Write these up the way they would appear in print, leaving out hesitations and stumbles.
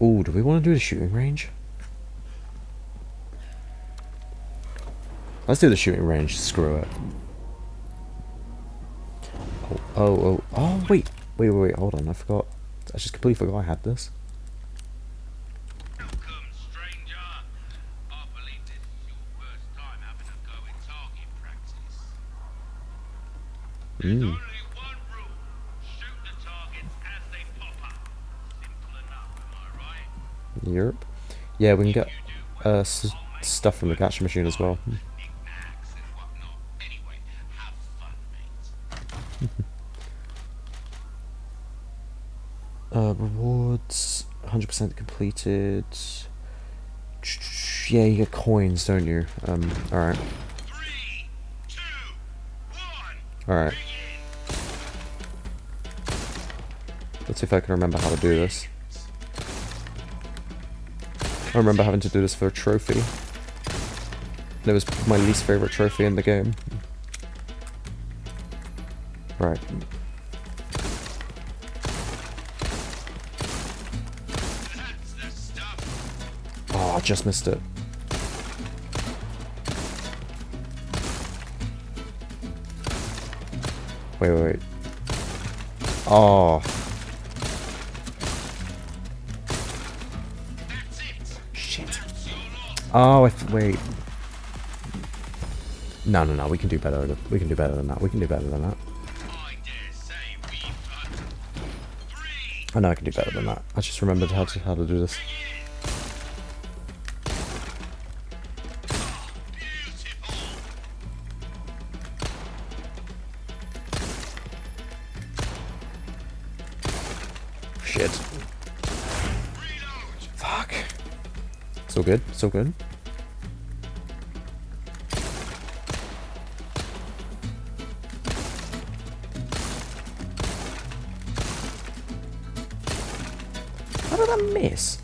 Ooh, do we want to do the shooting range? Let's do the shooting range. Screw it. Oh, wait, hold on, I forgot. I just completely forgot I had this. Welcome, stranger. I believe this is your first time having a go at target practice. There's only one rule. Shoot the targets as they pop up. Simple enough, am I right? Europe. Yeah, we can get You do well, I'll make stuff from the catcher machine as well. knickknacks and whatnot. Anyway, have fun, mate. Rewards, 100% completed. Yeah, you get coins, don't you? Alright. 3, 2, 1. Alright. Let's see if I can remember how to do this. I remember having to do this for a trophy. It was my least favorite trophy in the game. Right. Oh, I just missed it. Wait. Oh. Shit. Oh, wait. No, we can do better. We can do better than that. I know I can do better than that. I just remembered how to do this. Shit. Fuck. So good. How did I miss?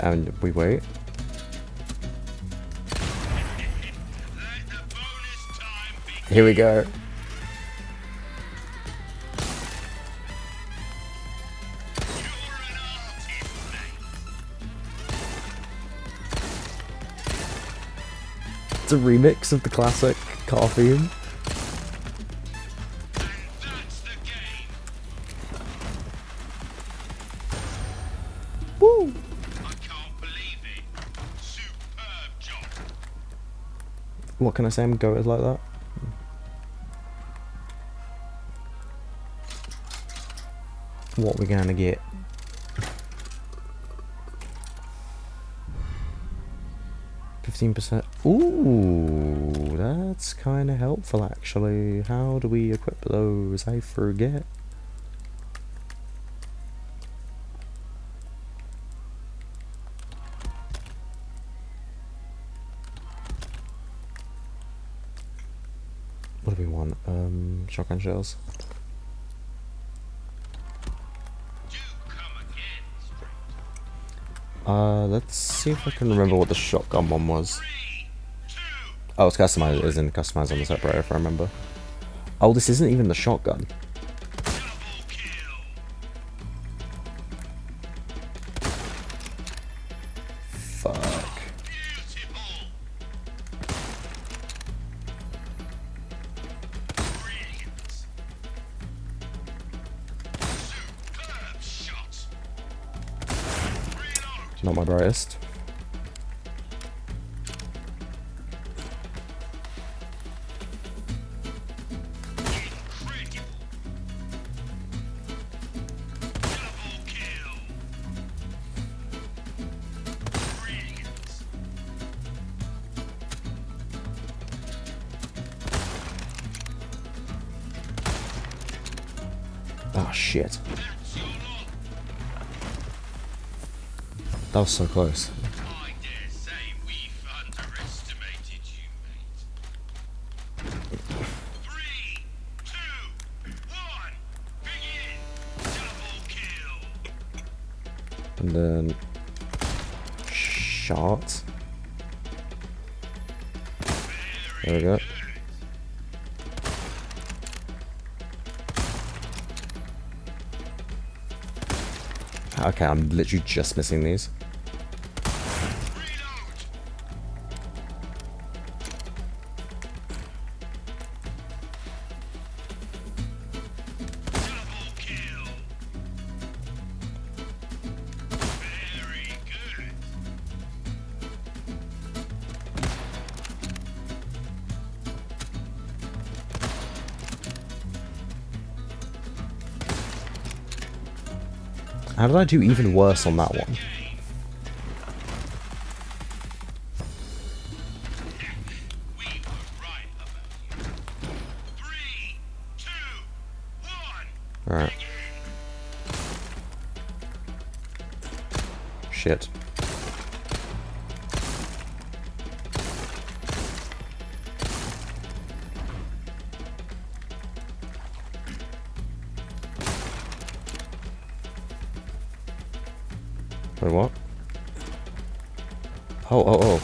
And we wait. Here we go. It's a remix of the classic car theme. Woo! I can't believe it. Superb job. What can I say? I'm goated like that. What we gonna get? %. Ooh, that's kind of helpful actually. How do we equip those? I forget. What do we want? Shotgun shells. Let's see if I can remember what the shotgun one was. Oh, it's customized. It isn't customized on the separator, if I remember. Oh, this isn't even the shotgun. Fuck. Not my brightest. Oh shit. That was so close. I dare say we've underestimated you, mate. 3, 2, 1, begin! Double kill! And then shot. There we go. Okay, I'm literally just missing these. How did I do even worse on that one? Alright. Shit. Wait, what? Oh.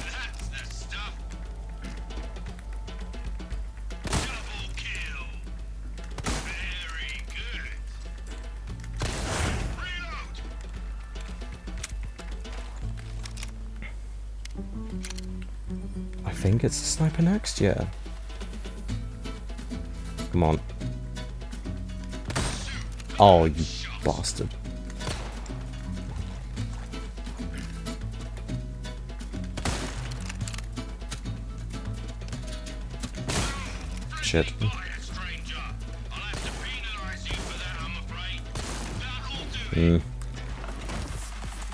I think it's a sniper next, yeah. Come on. Oh, you bastard. Shit.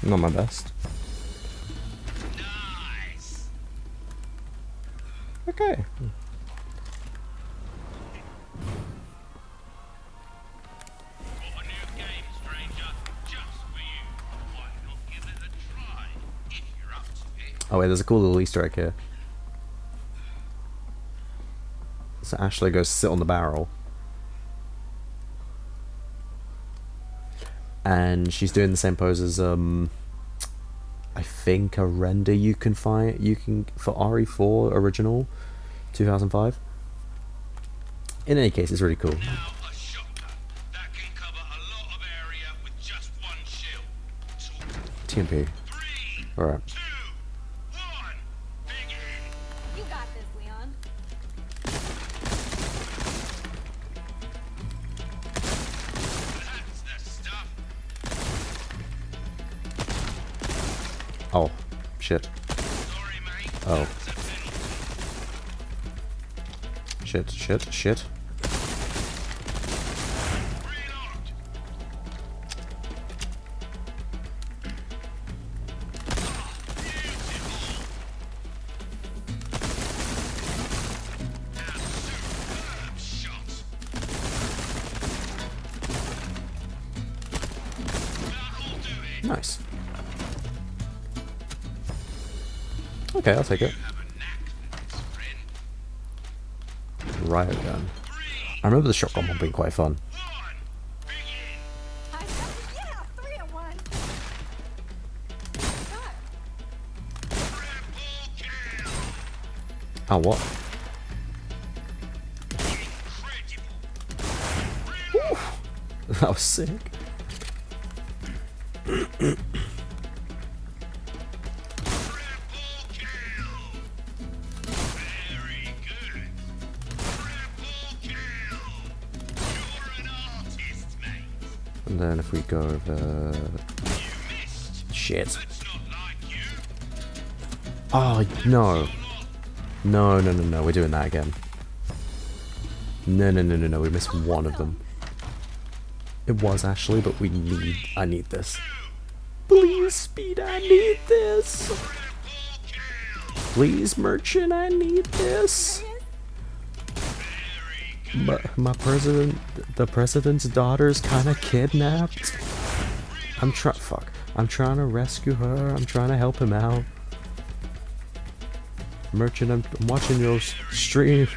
Not my best. Okay. Oh wait, there's a cool little Easter egg here. So Ashley goes sit on the barrel. And she's doing the same pose as I think a render you can find for RE4 original 2005. In any case, it's really cool. TMP. Alright. You got this, Leon. Oh, shit. Oh. Shit. Nice. Okay, I'll take it. Riot gun. I remember the shotgun one being quite fun. Yeah, 3 at 1. Oh, what? Woo! That was sick. And then if we go over... Shit. Oh, no. No, we're doing that again. No, we missed one of them. It was Ashley, but I need this. Please, Speed, I need this. Please, Merchant, I need this. My the president's daughter's kind of kidnapped. I'm trying to rescue her. I'm trying to help him out. Merchant, I'm watching your stream.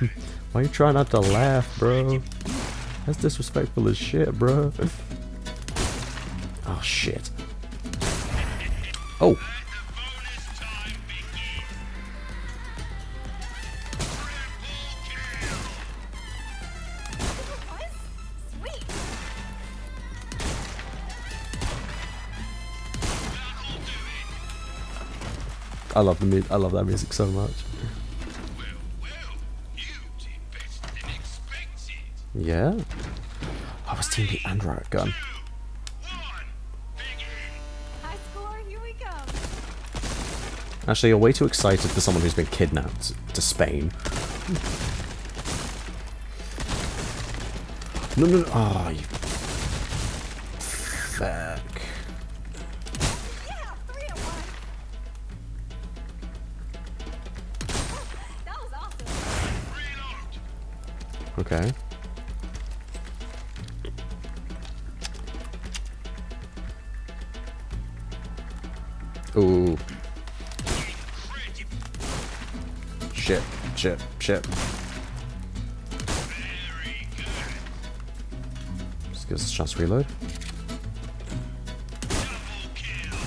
Why you trying not to laugh, bro? That's disrespectful as shit, bro. Oh, shit. Oh. Sweet. I love I love that music so much. You did better than expected. Yeah. I was Team Beat and Riot Gun. 2, 1, begin. High score, here we go. Actually, you're way too excited for someone who's been kidnapped to Spain. No, no, no. Oh, you... Fuck. Yeah, 3-1. That was awesome. Reload. Okay. Ooh. Incredible. Shit, shit, shit. Very good. Just give us a chance to reload. Double kill.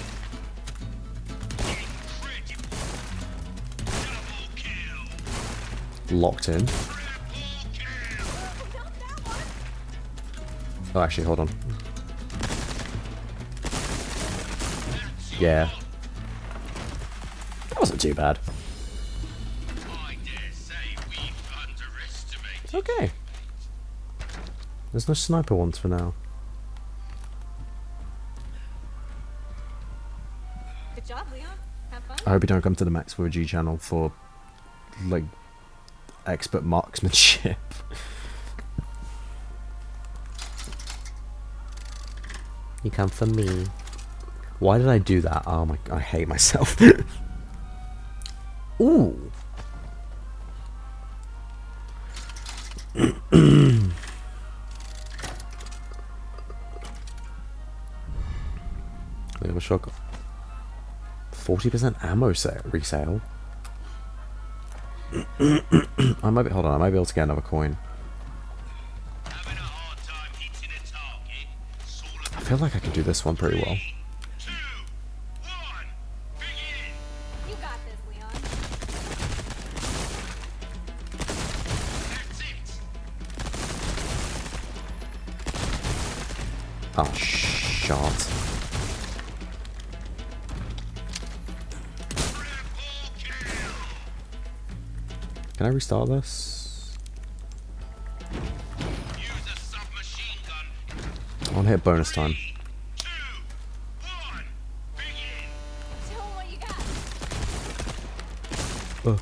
Incredible. Double kill. Locked in. Triple kill. Not that one. Oh, actually, hold on. That's Yeah. That wasn't too bad. I dare say we've underestimated. Okay. There's no sniper ones for now. Good job, Leon. Have fun. I hope you don't come to the Max 4G channel for, like, expert marksmanship. You come for me. Why did I do that? Oh my, I hate myself. Ooh. We have a shotgun. 40% ammo resale. I might be, hold on, I might be able to get another coin. Having a hard time hitting a target. Sort of I feel like I can do this one pretty well. 2, 1, begin. You got this, Leon. That's it. Oh, shot. Triple kill. Can I restart this? Use a submachine gun. I want to hit bonus time. 2, 1, begin. Show 'em what you got. Ugh.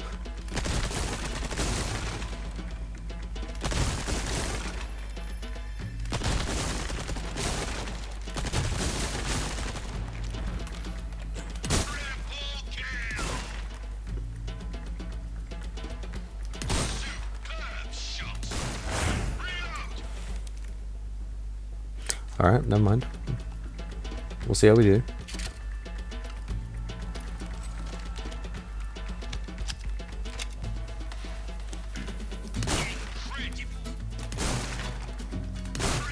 Triple kill. Superb shot. Reload. Alright, never mind. We'll see how we do. Incredible.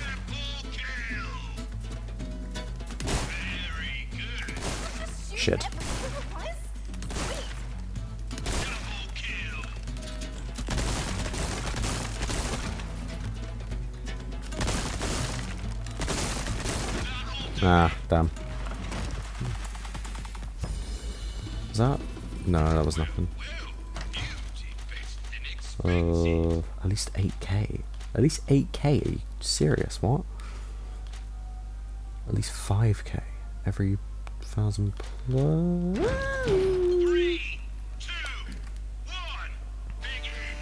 Triple kill. Very good. Just shoot Shit. everything at once. Sweet. Double kill. Ah, damn. Is that? No, that was nothing. Well, you did better than expected. At least 8k. At least 8k? Are you serious? What? At least 5k every 1,000 plus. 3, 2, 1, begin.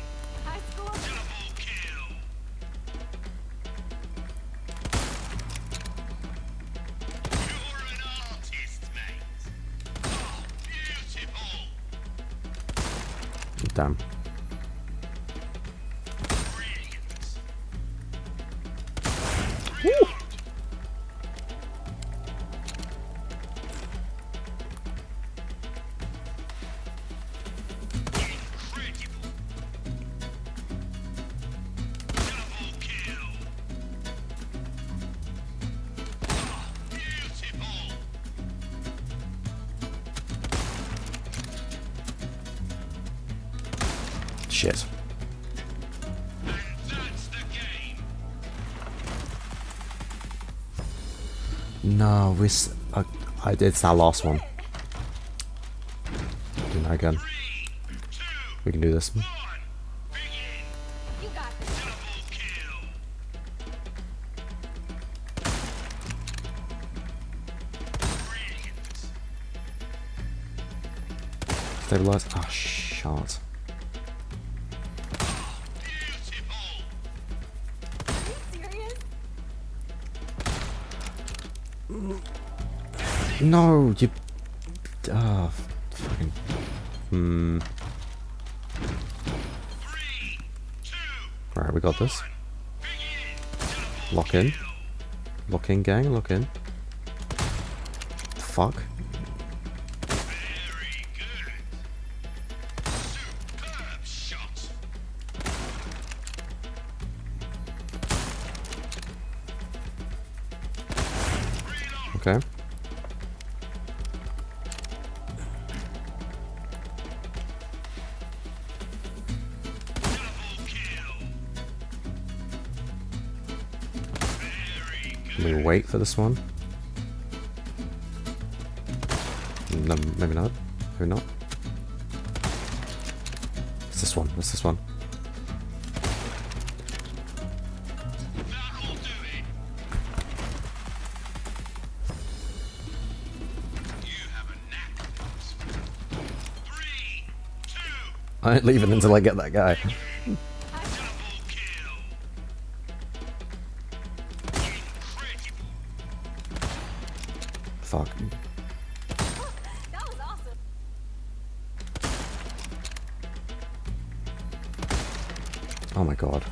High score. Double kill. You're an artist, mate. Oh, beautiful. Damn. Brilliant. Incredible. Double kill. Oh, beautiful. Shit. And that's the game. No, it's that last one. that again. We can do this. You got this. Stabilize. Oh, shot. Are you serious? No, you. Ah, fucking. Alright, we got this. Lock in. Lock in, gang, lock in. Fuck. Very good. Superb shot. Okay. Can we wait for this one? No, maybe not. Maybe not. It's this one. It's this one. That'll do it. You have a knack for this. 3, 2, I ain't leaving until I get that guy. double kill. Incredible. Fuck. That was awesome. Oh my god.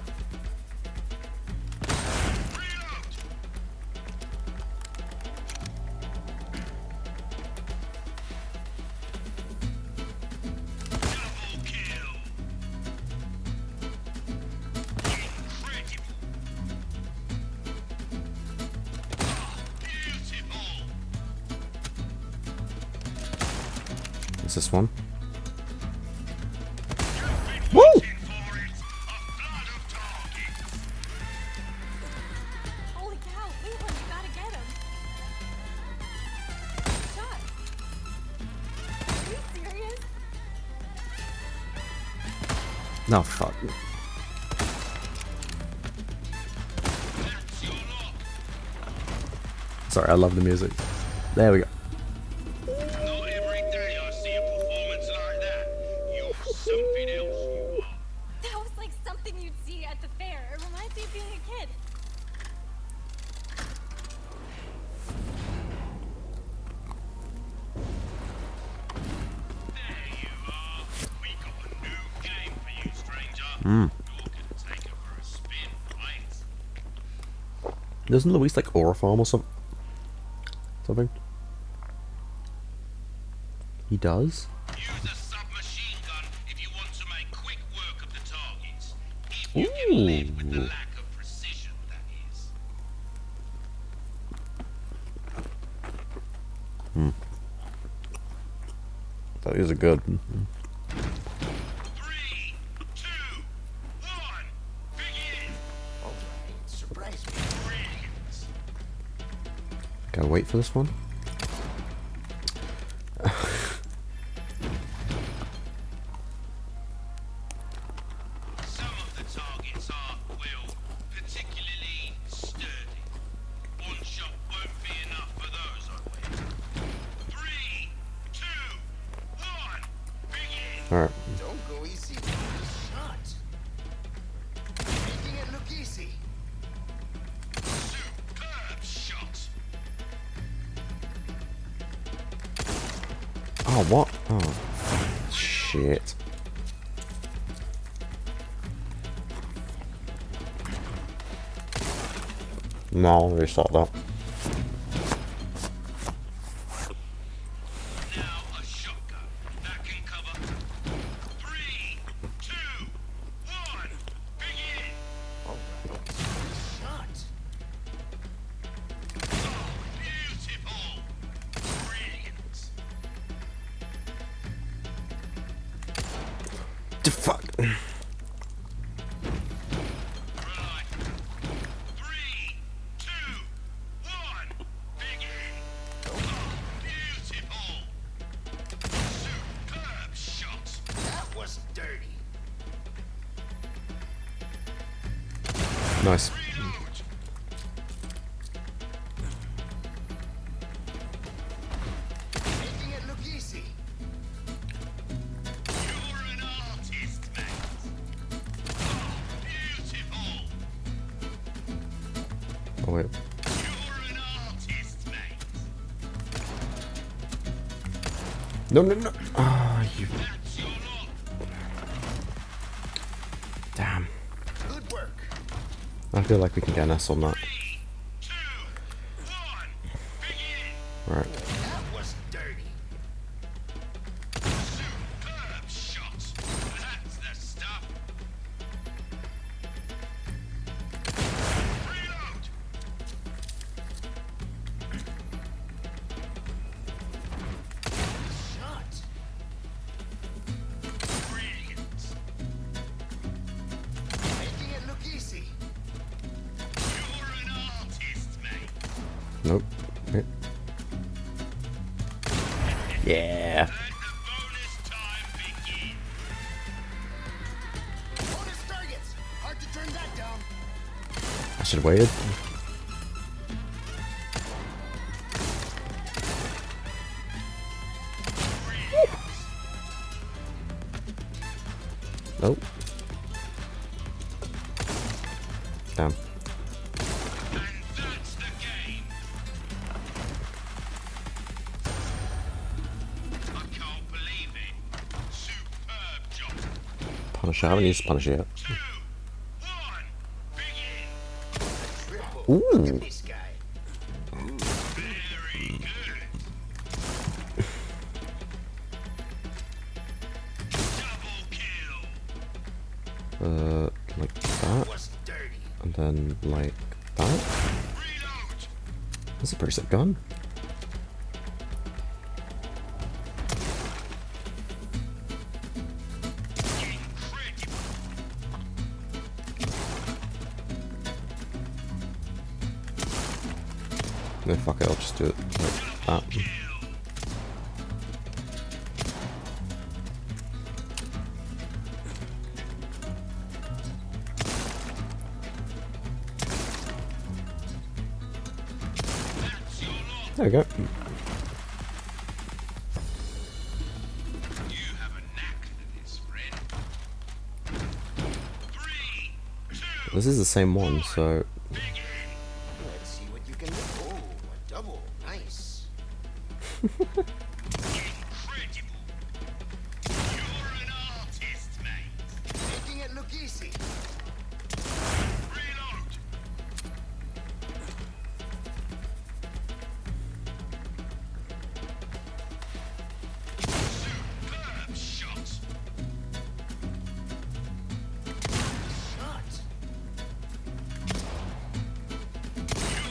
Double kill. Incredible. Beautiful. Is this one? Woo! For it. A flood of targets. Holy cow, Leland, you gotta get him. Shot. Are you serious? No, fuck. That's your lot. Sorry, I love the music. There we go. Not every day I see a performance like that. You're something else, you are. That was like something you'd see at the fair. It reminds me of being a kid. There you are. We got a new game for you, stranger. Mm. You're gonna take her for a spin, right? Doesn't Luis like aura farm or something? He does? Use a submachine gun if you want to make quick work of the targets. If you can live with the Ooh. lack of precision, that is. Those are good. 3, 2, 1, begin! Alright, surprise me. Brilliant. Gotta wait for this one. Some of the targets are, well, particularly sturdy. One shot won't be enough for those, I bet. 3, 2, 1, begin! Alright. Don't go easy on the shot. Making it look easy. Superb shot! Oh, what? Oh, shit. No, I'll restart that. Now a shotgun. That can cover. 3, 2, 1, begin! Alright, shot. Beautiful! Brilliant! Fuck. Right. 3, 2, 1, begin! Beautiful! Superb Nice. Making it look easy. You're an artist, mate. Oh, beautiful. Oh wait. You're an artist, mate. No, no, no. Ah, you. That's your lot. Damn. Good work. I feel like we can get an S on that. 3, 2, 1, begin. Right. That was dirty. Superb shot. That's the stuff. Reload. Shot. Brilliant. Making it look easy. You're an artist, mate. Nope. Okay. Yeah. Let the bonus time begin. Bonus targets. Hard to turn that down. I should have waited. Nope. Damn. And that's the game. I can't believe it. Superb job. Punisher. I haven't used Punisher yet. 2, 1, begin. Triple. Ooh. Look at this guy. Very good. Double kill. Like that, Was dirty. and then like that. Reload. That's a pretty sick gun. Incredible. No, fuck it, I'll just do it like that. Kill. That's your lot. There we go. You have a knack for this, friend. 3, 2, This is the same one, so begin. Let's see what you can do. Oh, a double. Nice. Incredible. You're an artist, mate. Making it look easy. Reload. Superb shot. Shot.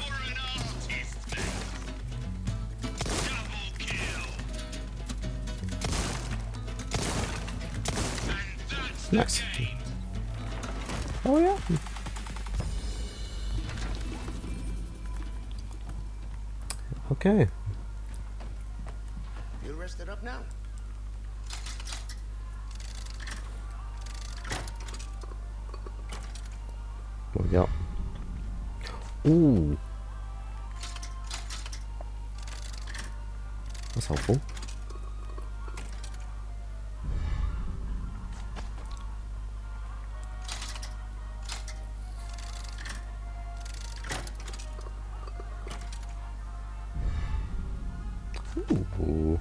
You're an artist, mate. Double kill. And that's the Nice. game. oh yeah. Okay. Feel rested up now? What we got? Ooh. That's helpful. Ooh.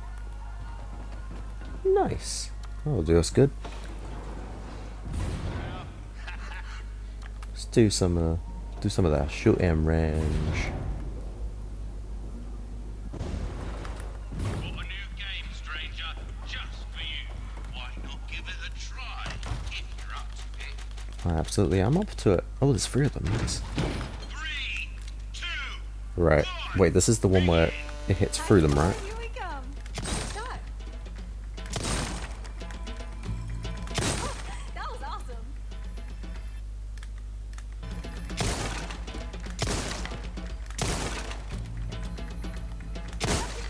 Nice. That'll do us good. Let's do some of that shooting range. Got a new game, stranger, just for you. Why not give it a try if you're up to it? I absolutely am up to it. Oh, there's 3 of them. Nice. 3, 2, Right. Wait, this is the one where it hits through them, right? Here we come. Shot. Oh, that was awesome.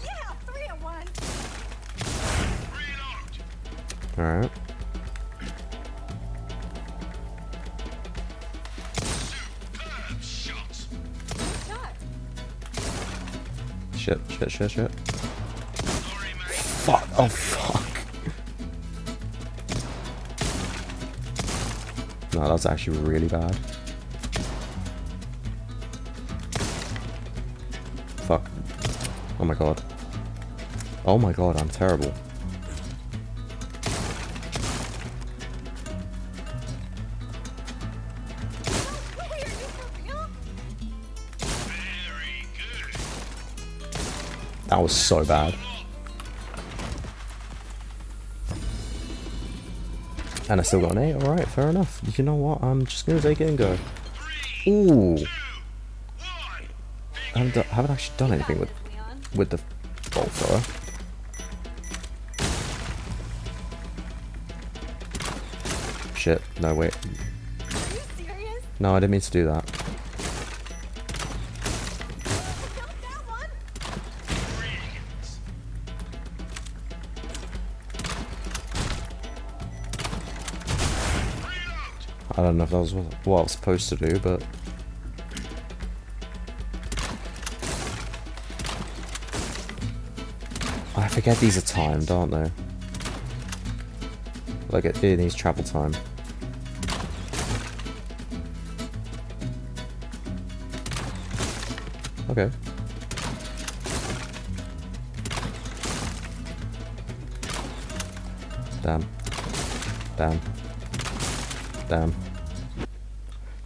Yeah, 3 at once. reload. Alright. Shit, shit, shit, shit. Sorry, mate. Fuck. Oh, fuck. No, that's actually really bad. Fuck. Oh my god. Oh my god, I'm terrible. Wait, are you for real? Very good. That was so bad. And I still got an 8, alright, fair enough. You know what, I'm just gonna take it and go. Ooh. 2, 1. I haven't actually done anything with Leon. the bolt thrower. Shit, no wait. Are you serious? No, I didn't mean to do that. Not that one. I don't know if that was what I was supposed to do, but... I forget these are timed, aren't they? Like, it needs travel time. Okay. Damn. Damn. Damn.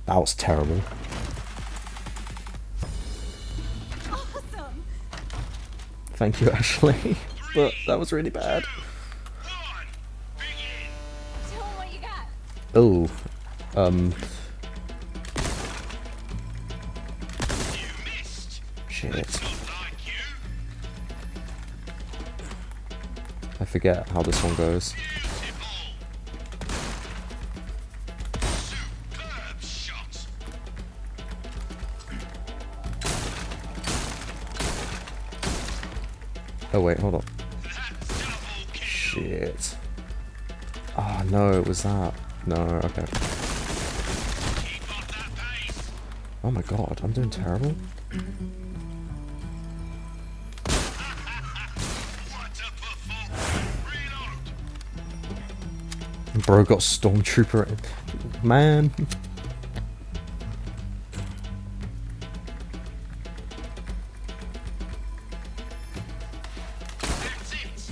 That was terrible. Awesome. Thank you, Ashley. But that was really bad. 1. Begin. Show 'em what you got. Oh. You missed. Shit. Not like you. I forget how this one goes. Beautiful. Superb shot. Oh wait, hold on. That's double kill. Shit. Oh no, it was that. No, okay. Keep up that pace. Oh my god, I'm doing terrible. What a performance. Reload. Bro got Stormtrooper in. Man. That's it.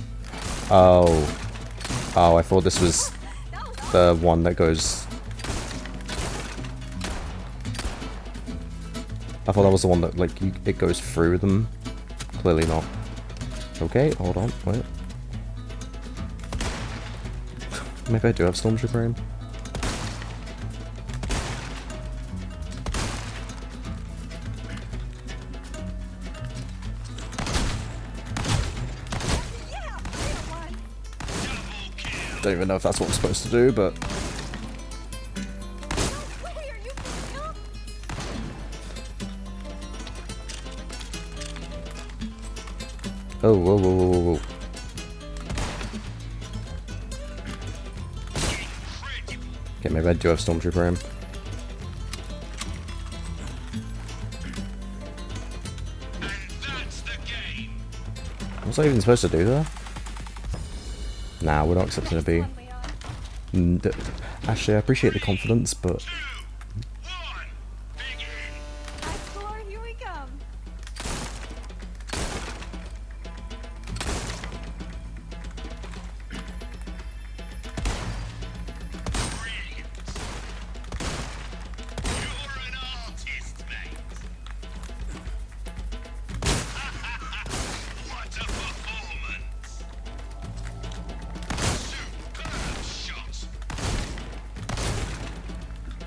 Oh. Oh, I thought this was That was the one that goes... I thought that was the one that, like, it goes through them. Clearly not. Okay, hold on, wait. Maybe I do have Stormtrooper aim. yeah. Real one. Double kill. Don't even know if that's what I'm supposed to do, but... Wait, are you for real? Oh, whoa, whoa, whoa, whoa, whoa. Incredible. Okay, maybe I do have Stormtrooper aim. And that's the game. What was I even supposed to do there? Nah, we're not accepting a B. One, Leon. Actually, I appreciate the confidence, but... 2, 1. Begin. High score, here we come. Brilliant. You're an artist, mate. What a performance. Superb shot.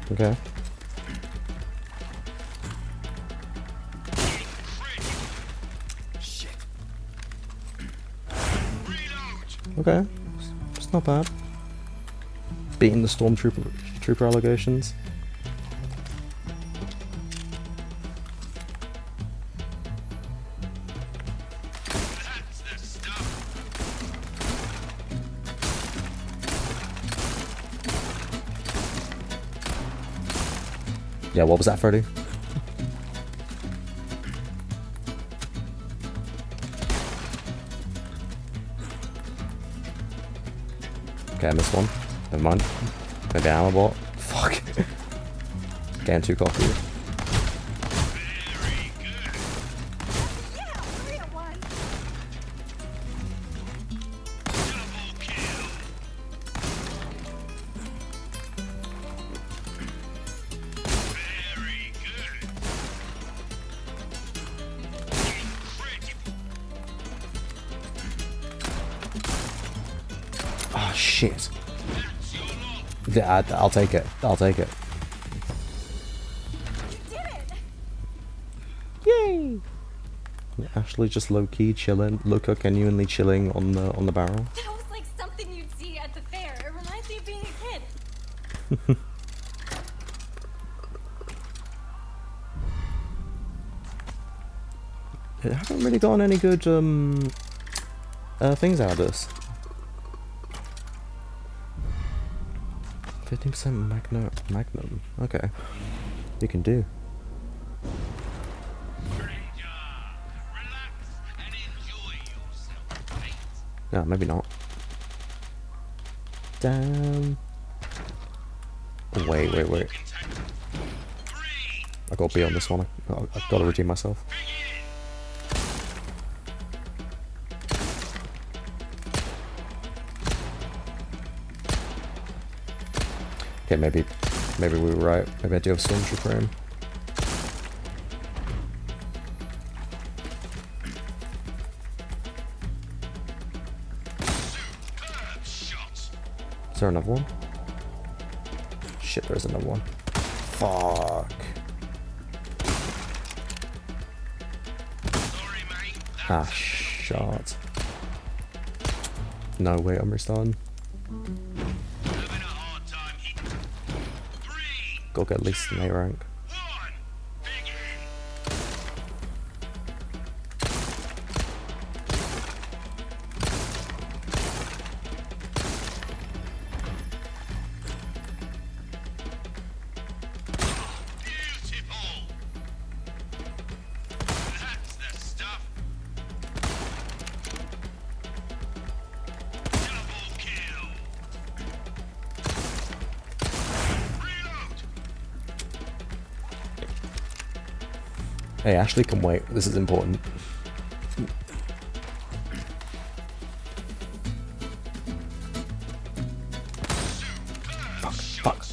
Okay. Incredible. Shit. Reload. Okay. It's not bad. Beating the Stormtrooper allegations. That's the stuff. Yeah, what was that, Freddy? Okay, I missed one. Never mind. Maybe I'm a bot. Fuck. Getting too cocky. Very good. Yeah, 3 at once. Double kill. Very good. Incredible. Oh shit. That's your lot. Yeah, I'll take it. I'll take it. You did it. Yay! Ashley just low key chilling. Luca genuinely chilling on the barrel. That was like something you'd see at the fair. It reminds me of being a kid. I haven't really gotten any good things out of this. 15% magnum. Okay. You can do. Stranger, relax and enjoy yourself, mate. No, maybe not. Damn. Oh, wait. You can take 3. I gotta be on this one. I've gotta redeem myself. Begin. Okay, maybe we were right. Maybe I do have Stormtrooper in. Superb shot. Is there another one? Shit, there is another one. Fuck. Sorry, mate. Ah, That's shot. No, wait, I'm restarting. having a hard time hitting. 3, Gotta get at least an A rank. 1, begin. Beautiful. That's the stuff. Double kill. Reload. Hey, Ashley can wait. This is important. Superb Fuck. shot.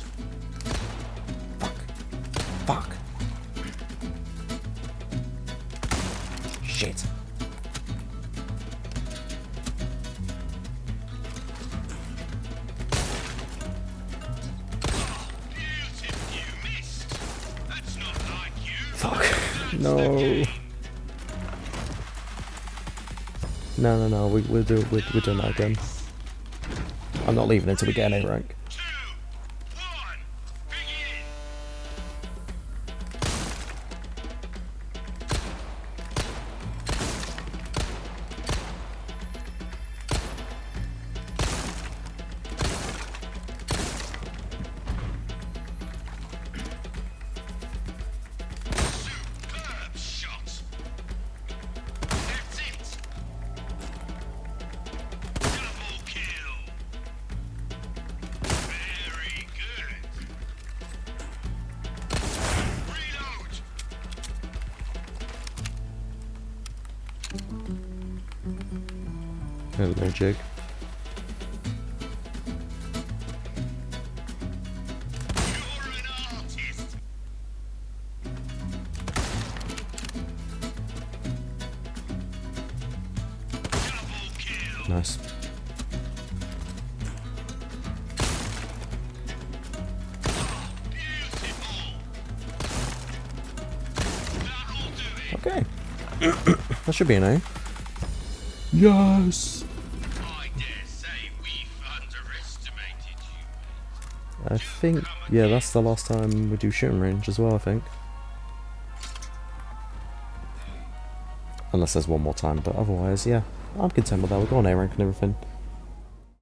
Fuck. Shit. Beautiful. You missed. That's not like you. Fuck. That's No. the game. No. We're doing that again. I'm not leaving until we get an A rank. 2, 1, begin. Superb shot. That's it. Double kill. Very good. Reload. Hello, Jig. You're an artist. Double kill. Nice. Beautiful. That'll do it. Okay. That should be an A. Yes. I dare say we've underestimated you. I think, yeah, that's the last time we do shooting range as well, I think. Unless there's one more time, but otherwise, yeah, I'm content with that. We've got an A rank and everything.